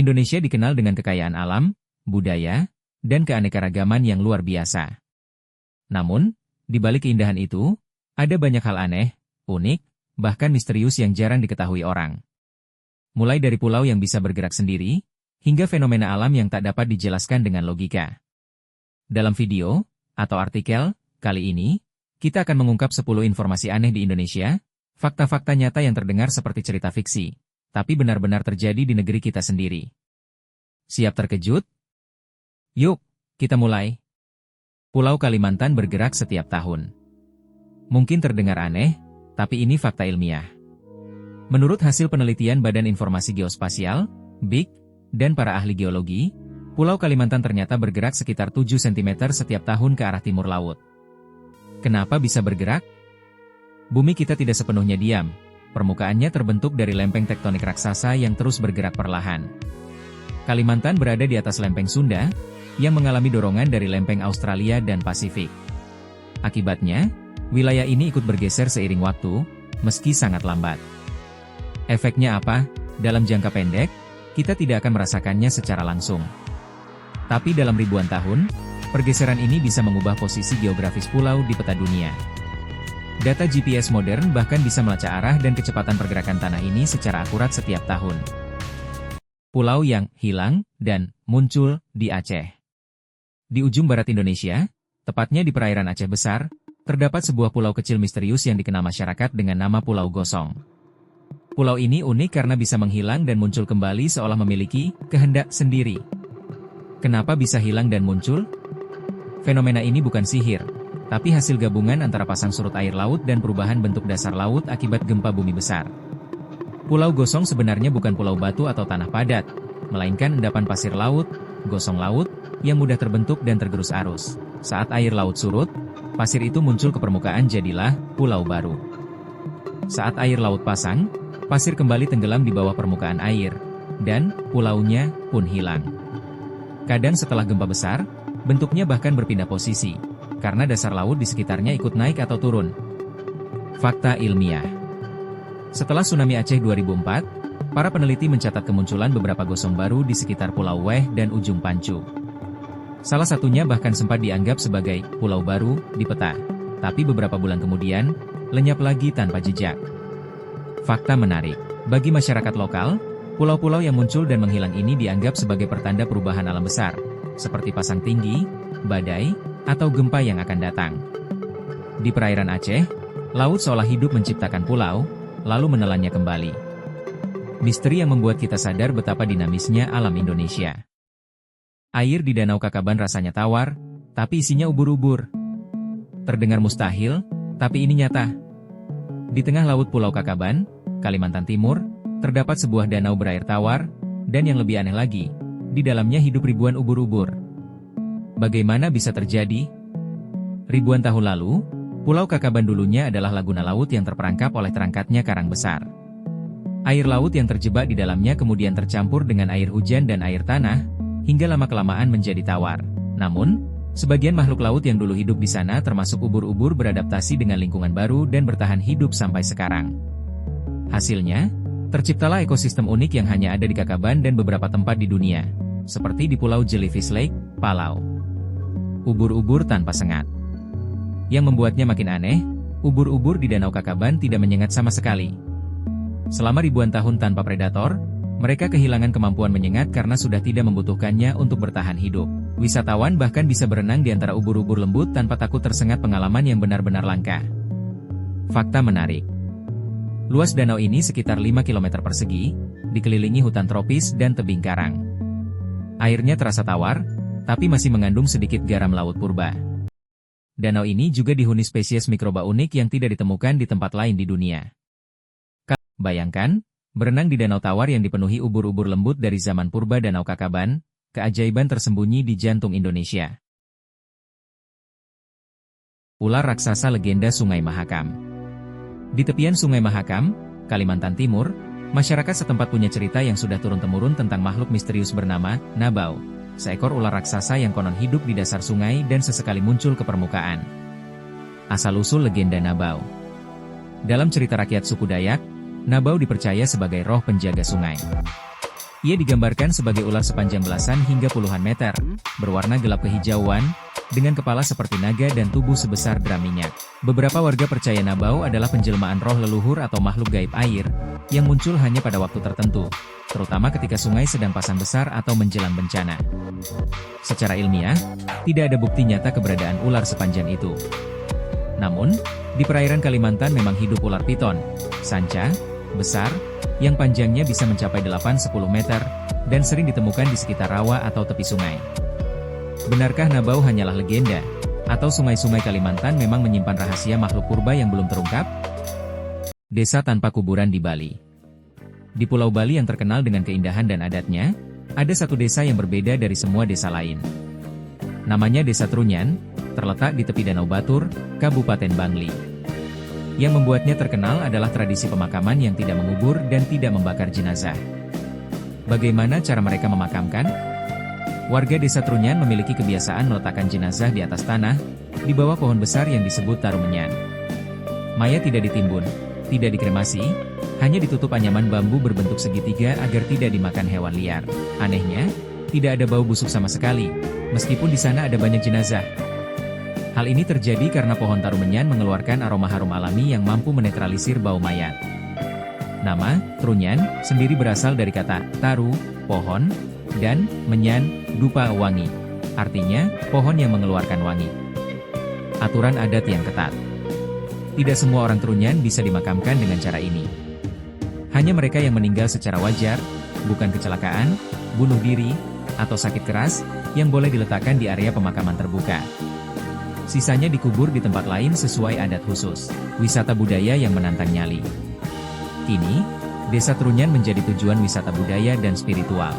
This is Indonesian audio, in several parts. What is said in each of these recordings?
Indonesia dikenal dengan kekayaan alam, budaya, dan keanekaragaman yang luar biasa. Namun, di balik keindahan itu, ada banyak hal aneh, unik, bahkan misterius yang jarang diketahui orang. Mulai dari pulau yang bisa bergerak sendiri, hingga fenomena alam yang tak dapat dijelaskan dengan logika. Dalam video, atau artikel, kali ini, kita akan mengungkap 10 informasi aneh di Indonesia, fakta-fakta nyata yang terdengar seperti cerita fiksi, tapi benar-benar terjadi di negeri kita sendiri. Siap terkejut? Yuk, kita mulai. Pulau Kalimantan bergerak setiap tahun. Mungkin terdengar aneh, tapi ini fakta ilmiah. Menurut hasil penelitian Badan Informasi Geospasial, BIG, dan para ahli geologi, Pulau Kalimantan ternyata bergerak sekitar 7 cm setiap tahun ke arah timur laut. Kenapa bisa bergerak? Bumi kita tidak sepenuhnya diam. Permukaannya terbentuk dari lempeng tektonik raksasa yang terus bergerak perlahan. Kalimantan berada di atas lempeng Sunda, yang mengalami dorongan dari lempeng Australia dan Pasifik. Akibatnya, wilayah ini ikut bergeser seiring waktu, meski sangat lambat. Efeknya apa? Dalam jangka pendek, kita tidak akan merasakannya secara langsung. Tapi dalam ribuan tahun, pergeseran ini bisa mengubah posisi geografis pulau di peta dunia. Data GPS modern bahkan bisa melacak arah dan kecepatan pergerakan tanah ini secara akurat setiap tahun. Pulau yang hilang dan muncul di Aceh. Di ujung barat Indonesia, tepatnya di perairan Aceh Besar, terdapat sebuah pulau kecil misterius yang dikenal masyarakat dengan nama Pulau Gosong. Pulau ini unik karena bisa menghilang dan muncul kembali seolah memiliki kehendak sendiri. Kenapa bisa hilang dan muncul? Fenomena ini bukan sihir, tapi hasil gabungan antara pasang surut air laut dan perubahan bentuk dasar laut akibat gempa bumi besar. Pulau Gosong sebenarnya bukan pulau batu atau tanah padat, melainkan endapan pasir laut, gosong laut, yang mudah terbentuk dan tergerus arus. Saat air laut surut, pasir itu muncul ke permukaan jadilah pulau baru. Saat air laut pasang, pasir kembali tenggelam di bawah permukaan air, dan pulaunya pun hilang. Kadang setelah gempa besar, bentuknya bahkan berpindah posisi, karena dasar laut di sekitarnya ikut naik atau turun. Fakta ilmiah. Setelah tsunami Aceh 2004, para peneliti mencatat kemunculan beberapa gosong baru di sekitar Pulau Weh dan Ujung Pancu. Salah satunya bahkan sempat dianggap sebagai pulau baru di peta, tapi beberapa bulan kemudian, lenyap lagi tanpa jejak. Fakta menarik. Bagi masyarakat lokal, pulau-pulau yang muncul dan menghilang ini dianggap sebagai pertanda perubahan alam besar, seperti pasang tinggi, badai, atau gempa yang akan datang. Di perairan Aceh, laut seolah hidup menciptakan pulau, lalu menelannya kembali. Misteri yang membuat kita sadar betapa dinamisnya alam Indonesia. Air di Danau Kakaban rasanya tawar, tapi isinya ubur-ubur. Terdengar mustahil, tapi ini nyata. Di tengah laut Pulau Kakaban, Kalimantan Timur, terdapat sebuah danau berair tawar, dan yang lebih aneh lagi, di dalamnya hidup ribuan ubur-ubur. Bagaimana bisa terjadi? Ribuan tahun lalu, Pulau Kakaban dulunya adalah laguna laut yang terperangkap oleh terangkatnya karang besar. Air laut yang terjebak di dalamnya kemudian tercampur dengan air hujan dan air tanah, hingga lama-kelamaan menjadi tawar. Namun, sebagian makhluk laut yang dulu hidup di sana termasuk ubur-ubur beradaptasi dengan lingkungan baru dan bertahan hidup sampai sekarang. Hasilnya, terciptalah ekosistem unik yang hanya ada di Kakaban dan beberapa tempat di dunia, seperti di Pulau Jellyfish Lake, Palau. Ubur-ubur tanpa sengat. Yang membuatnya makin aneh, ubur-ubur di Danau Kakaban tidak menyengat sama sekali. Selama ribuan tahun tanpa predator, mereka kehilangan kemampuan menyengat karena sudah tidak membutuhkannya untuk bertahan hidup. Wisatawan bahkan bisa berenang di antara ubur-ubur lembut tanpa takut tersengat, pengalaman yang benar-benar langka. Fakta menarik. Luas danau ini sekitar 5 km persegi, dikelilingi hutan tropis dan tebing karang. Airnya terasa tawar, tapi masih mengandung sedikit garam laut purba. Danau ini juga dihuni spesies mikroba unik yang tidak ditemukan di tempat lain di dunia. Bayangkan, berenang di danau tawar yang dipenuhi ubur-ubur lembut dari zaman purba. Danau Kakaban, keajaiban tersembunyi di jantung Indonesia. Ular raksasa legenda Sungai Mahakam. Di tepian Sungai Mahakam, Kalimantan Timur, masyarakat setempat punya cerita yang sudah turun-temurun tentang makhluk misterius bernama Nabau, seekor ular raksasa yang konon hidup di dasar sungai dan sesekali muncul ke permukaan. Asal-usul legenda Nabau. Dalam cerita rakyat suku Dayak, Nabau dipercaya sebagai roh penjaga sungai. Ia digambarkan sebagai ular sepanjang belasan hingga puluhan meter, berwarna gelap kehijauan, dengan kepala seperti naga dan tubuh sebesar drum minyak. Beberapa warga percaya Nabau adalah penjelmaan roh leluhur atau makhluk gaib air, yang muncul hanya pada waktu tertentu, terutama ketika sungai sedang pasang besar atau menjelang bencana. Secara ilmiah, tidak ada bukti nyata keberadaan ular sepanjang itu. Namun, di perairan Kalimantan memang hidup ular piton, sanca, besar, yang panjangnya bisa mencapai 8-10 meter, dan sering ditemukan di sekitar rawa atau tepi sungai. Benarkah Nabau hanyalah legenda? Atau sungai-sungai Kalimantan memang menyimpan rahasia makhluk purba yang belum terungkap? Desa tanpa kuburan di Bali. Di Pulau Bali yang terkenal dengan keindahan dan adatnya, ada satu desa yang berbeda dari semua desa lain. Namanya Desa Trunyan, terletak di tepi Danau Batur, Kabupaten Bangli. Yang membuatnya terkenal adalah tradisi pemakaman yang tidak mengubur dan tidak membakar jenazah. Bagaimana cara mereka memakamkan? Warga Desa Trunyan memiliki kebiasaan meletakkan jenazah di atas tanah, di bawah pohon besar yang disebut Tarumenyan. Mayat tidak ditimbun, tidak dikremasi, hanya ditutup anyaman bambu berbentuk segitiga agar tidak dimakan hewan liar. Anehnya, tidak ada bau busuk sama sekali, meskipun di sana ada banyak jenazah. Hal ini terjadi karena pohon Tarumenyan mengeluarkan aroma harum alami yang mampu menetralisir bau mayat. Nama, Trunyan, sendiri berasal dari kata, taru, pohon, dan, menyan, dupa wangi. Artinya, pohon yang mengeluarkan wangi. Aturan adat yang ketat. Tidak semua orang Trunyan bisa dimakamkan dengan cara ini. Hanya mereka yang meninggal secara wajar, bukan kecelakaan, bunuh diri, atau sakit keras, yang boleh diletakkan di area pemakaman terbuka. Sisanya dikubur di tempat lain sesuai adat khusus. Wisata budaya yang menantang nyali. Kini, Desa Trunyan menjadi tujuan wisata budaya dan spiritual.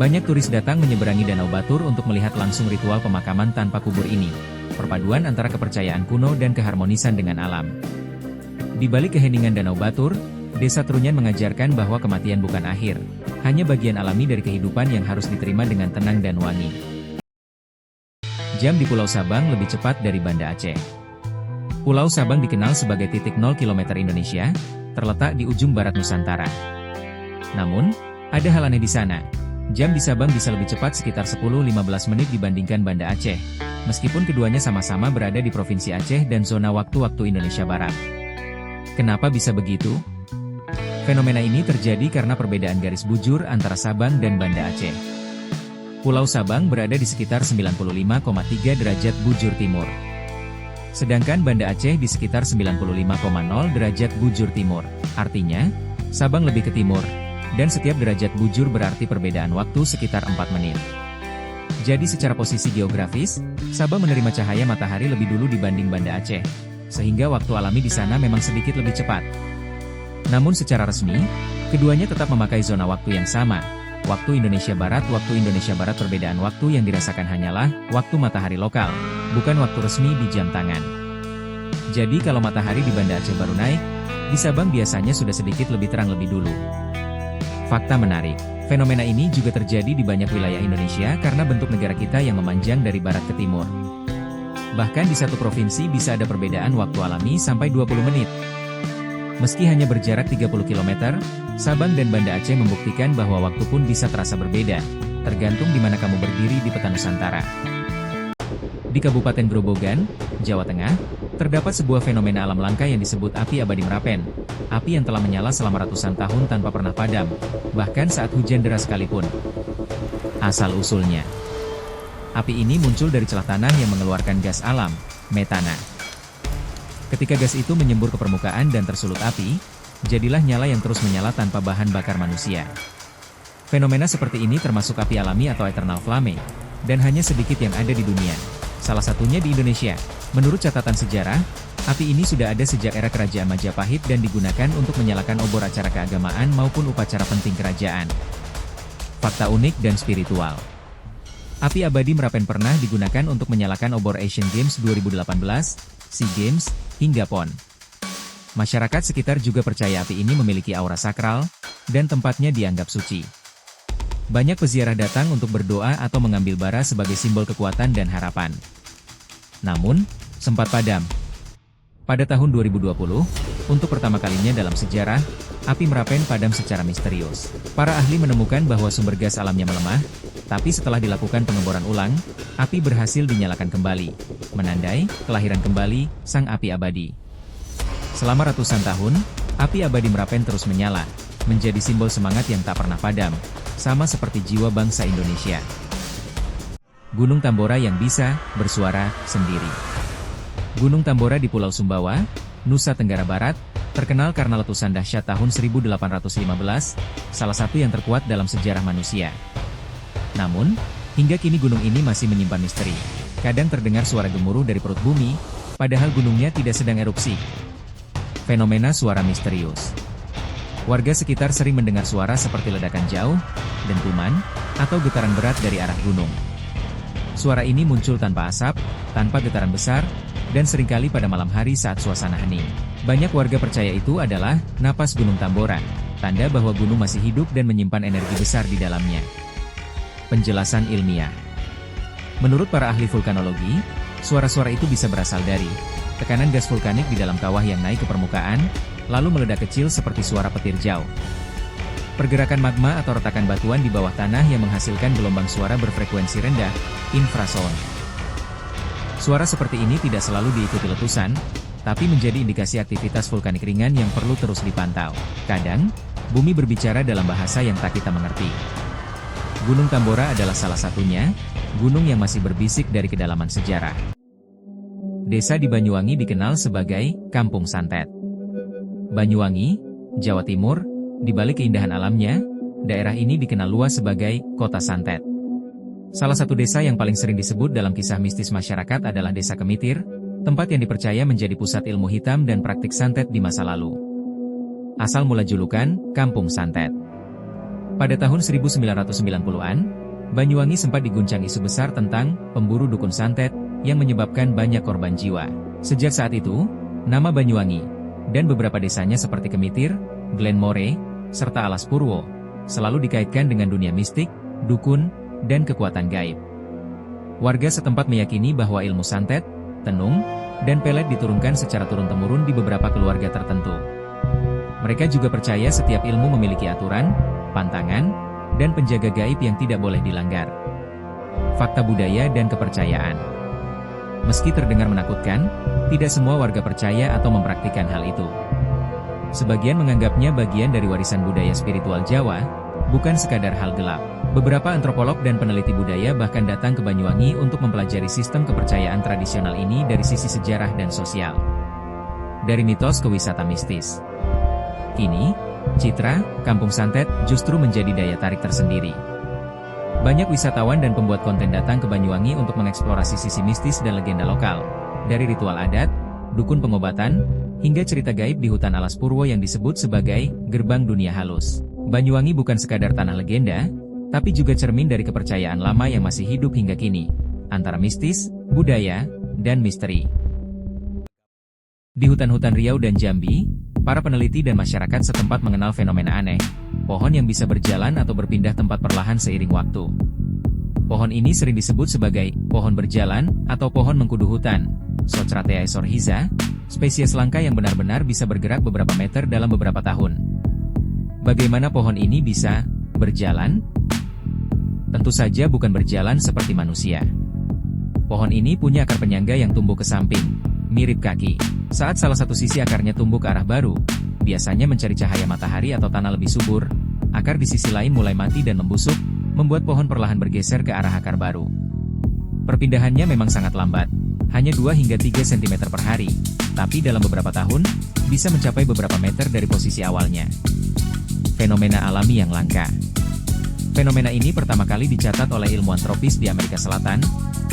Banyak turis datang menyeberangi Danau Batur untuk melihat langsung ritual pemakaman tanpa kubur ini. Perpaduan antara kepercayaan kuno dan keharmonisan dengan alam. Di balik keheningan Danau Batur, Desa Trunyan mengajarkan bahwa kematian bukan akhir, hanya bagian alami dari kehidupan yang harus diterima dengan tenang dan wangi. Jam di Pulau Sabang lebih cepat dari Banda Aceh. Pulau Sabang dikenal sebagai titik 0 km Indonesia, terletak di ujung barat Nusantara. Namun, ada hal aneh di sana. Jam di Sabang bisa lebih cepat sekitar 10-15 menit dibandingkan Banda Aceh, meskipun keduanya sama-sama berada di Provinsi Aceh dan zona waktu-waktu Indonesia Barat. Kenapa bisa begitu? Fenomena ini terjadi karena perbedaan garis bujur antara Sabang dan Banda Aceh. Pulau Sabang berada di sekitar 95,3 derajat bujur timur. Sedangkan Banda Aceh di sekitar 95,0 derajat bujur timur. Artinya, Sabang lebih ke timur, dan setiap derajat bujur berarti perbedaan waktu sekitar 4 menit. Jadi secara posisi geografis, Sabang menerima cahaya matahari lebih dulu dibanding Banda Aceh, sehingga waktu alami di sana memang sedikit lebih cepat. Namun secara resmi, keduanya tetap memakai zona waktu yang sama. Waktu Indonesia Barat perbedaan waktu yang dirasakan hanyalah waktu matahari lokal, bukan waktu resmi di jam tangan. Jadi kalau matahari di Banda Aceh baru naik, di Sabang biasanya sudah sedikit lebih terang lebih dulu. Fakta menarik, fenomena ini juga terjadi di banyak wilayah Indonesia karena bentuk negara kita yang memanjang dari barat ke timur. Bahkan di satu provinsi bisa ada perbedaan waktu alami sampai 20 menit. Meski hanya berjarak 30 km, Sabang dan Banda Aceh membuktikan bahwa waktu pun bisa terasa berbeda, tergantung di mana kamu berdiri di peta Nusantara. Di Kabupaten Grobogan, Jawa Tengah, terdapat sebuah fenomena alam langka yang disebut api abadi Merapen, api yang telah menyala selama ratusan tahun tanpa pernah padam, bahkan saat hujan deras sekalipun. Asal-usulnya, api ini muncul dari celah tanah yang mengeluarkan gas alam, metana. Ketika gas itu menyembur ke permukaan dan tersulut api, jadilah nyala yang terus menyala tanpa bahan bakar manusia. Fenomena seperti ini termasuk api alami atau eternal flame, dan hanya sedikit yang ada di dunia. Salah satunya di Indonesia. Menurut catatan sejarah, api ini sudah ada sejak era Kerajaan Majapahit dan digunakan untuk menyalakan obor acara keagamaan maupun upacara penting kerajaan. Fakta unik dan spiritual. Api abadi Merapen pernah digunakan untuk menyalakan obor Asian Games 2018, SEA Games, hingga PON. Masyarakat sekitar juga percaya api ini memiliki aura sakral, dan tempatnya dianggap suci. Banyak peziarah datang untuk berdoa atau mengambil bara sebagai simbol kekuatan dan harapan. Namun, sempat padam. Pada tahun 2020, untuk pertama kalinya dalam sejarah, api Merapen padam secara misterius. Para ahli menemukan bahwa sumber gas alamnya melemah, tapi setelah dilakukan pengeboran ulang, api berhasil dinyalakan kembali, menandai kelahiran kembali sang api abadi. Selama ratusan tahun, api abadi Merapen terus menyala, menjadi simbol semangat yang tak pernah padam, sama seperti jiwa bangsa Indonesia. Gunung Tambora yang bisa bersuara sendiri. Gunung Tambora di Pulau Sumbawa, Nusa Tenggara Barat, terkenal karena letusan dahsyat tahun 1815, salah satu yang terkuat dalam sejarah manusia. Namun, hingga kini gunung ini masih menyimpan misteri. Kadang terdengar suara gemuruh dari perut bumi, padahal gunungnya tidak sedang erupsi. Fenomena suara misterius. Warga sekitar sering mendengar suara seperti ledakan jauh, dentuman, atau getaran berat dari arah gunung. Suara ini muncul tanpa asap, tanpa getaran besar, dan seringkali pada malam hari saat suasana hening. Banyak warga percaya itu adalah napas Gunung Tambora, tanda bahwa gunung masih hidup dan menyimpan energi besar di dalamnya. Penjelasan ilmiah. Menurut para ahli vulkanologi, suara-suara itu bisa berasal dari tekanan gas vulkanik di dalam kawah yang naik ke permukaan, lalu meledak kecil seperti suara petir jauh. Pergerakan magma atau retakan batuan di bawah tanah yang menghasilkan gelombang suara berfrekuensi rendah, infrasound. Suara seperti ini tidak selalu diikuti letusan, tapi menjadi indikasi aktivitas vulkanik ringan yang perlu terus dipantau. Kadang, bumi berbicara dalam bahasa yang tak kita mengerti. Gunung Tambora adalah salah satunya, gunung yang masih berbisik dari kedalaman sejarah. Desa di Banyuwangi dikenal sebagai Kampung Santet. Banyuwangi, Jawa Timur, di balik keindahan alamnya, daerah ini dikenal luas sebagai Kota Santet. Salah satu desa yang paling sering disebut dalam kisah mistis masyarakat adalah Desa Kemitir, tempat yang dipercaya menjadi pusat ilmu hitam dan praktik santet di masa lalu. Asal mula julukan, Kampung Santet. Pada tahun 1990-an, Banyuwangi sempat diguncang isu besar tentang pemburu dukun santet, yang menyebabkan banyak korban jiwa. Sejak saat itu, nama Banyuwangi, dan beberapa desanya seperti Kemitir, Glenmore, serta Alas Purwo, selalu dikaitkan dengan dunia mistik, dukun, dan kekuatan gaib. Warga setempat meyakini bahwa ilmu santet, tenung, dan pelet diturunkan secara turun-temurun di beberapa keluarga tertentu. Mereka juga percaya setiap ilmu memiliki aturan, pantangan, dan penjaga gaib yang tidak boleh dilanggar. Fakta budaya dan kepercayaan. Meski terdengar menakutkan, tidak semua warga percaya atau mempraktikkan hal itu. Sebagian menganggapnya bagian dari warisan budaya spiritual Jawa, bukan sekadar hal gelap. Beberapa antropolog dan peneliti budaya bahkan datang ke Banyuwangi untuk mempelajari sistem kepercayaan tradisional ini dari sisi sejarah dan sosial. Dari mitos ke wisata mistis. Kini, citra Kampung Santet justru menjadi daya tarik tersendiri. Banyak wisatawan dan pembuat konten datang ke Banyuwangi untuk mengeksplorasi sisi mistis dan legenda lokal. Dari ritual adat, dukun pengobatan, hingga cerita gaib di hutan Alas Purwo yang disebut sebagai gerbang dunia halus. Banyuwangi bukan sekadar tanah legenda, tapi juga cermin dari kepercayaan lama yang masih hidup hingga kini, antara mistis, budaya, dan misteri. Di hutan-hutan Riau dan Jambi, para peneliti dan masyarakat setempat mengenal fenomena aneh, pohon yang bisa berjalan atau berpindah tempat perlahan seiring waktu. Pohon ini sering disebut sebagai pohon berjalan atau pohon mengkudu hutan, Sochratea esorhiza, spesies langka yang benar-benar bisa bergerak beberapa meter dalam beberapa tahun. Bagaimana pohon ini bisa berjalan? Tentu saja bukan berjalan seperti manusia. Pohon ini punya akar penyangga yang tumbuh ke samping, mirip kaki. Saat salah satu sisi akarnya tumbuh ke arah baru, biasanya mencari cahaya matahari atau tanah lebih subur, akar di sisi lain mulai mati dan membusuk, membuat pohon perlahan bergeser ke arah akar baru. Perpindahannya memang sangat lambat, hanya 2 hingga 3 cm per hari, tapi dalam beberapa tahun, bisa mencapai beberapa meter dari posisi awalnya. Fenomena alami yang langka. Fenomena ini pertama kali dicatat oleh ilmuwan tropis di Amerika Selatan,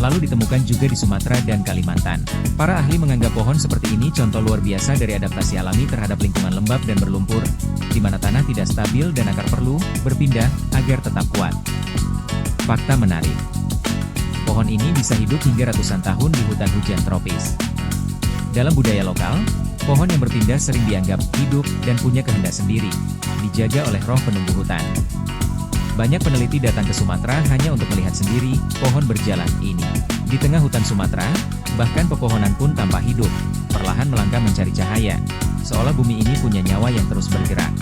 lalu ditemukan juga di Sumatera dan Kalimantan. Para ahli menganggap pohon seperti ini contoh luar biasa dari adaptasi alami terhadap lingkungan lembab dan berlumpur, di mana tanah tidak stabil dan akar perlu berpindah agar tetap kuat. Fakta menarik. Pohon ini bisa hidup hingga ratusan tahun di hutan hujan tropis. Dalam budaya lokal, pohon yang berpindah sering dianggap hidup dan punya kehendak sendiri, dijaga oleh roh penunggu hutan. Banyak peneliti datang ke Sumatera hanya untuk melihat sendiri pohon berjalan ini. Di tengah hutan Sumatera, bahkan pepohonan pun tanpa hidup, perlahan melangkah mencari cahaya, seolah bumi ini punya nyawa yang terus bergerak.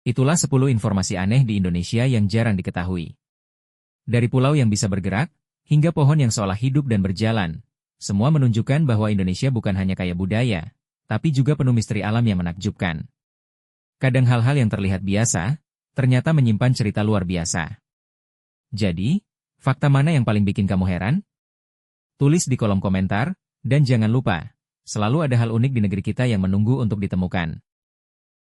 Itulah 10 informasi aneh di Indonesia yang jarang diketahui. Dari pulau yang bisa bergerak, hingga pohon yang seolah hidup dan berjalan, semua menunjukkan bahwa Indonesia bukan hanya kaya budaya, tapi juga penuh misteri alam yang menakjubkan. Kadang hal-hal yang terlihat biasa, ternyata menyimpan cerita luar biasa. Jadi, fakta mana yang paling bikin kamu heran? Tulis di kolom komentar, dan jangan lupa, selalu ada hal unik di negeri kita yang menunggu untuk ditemukan.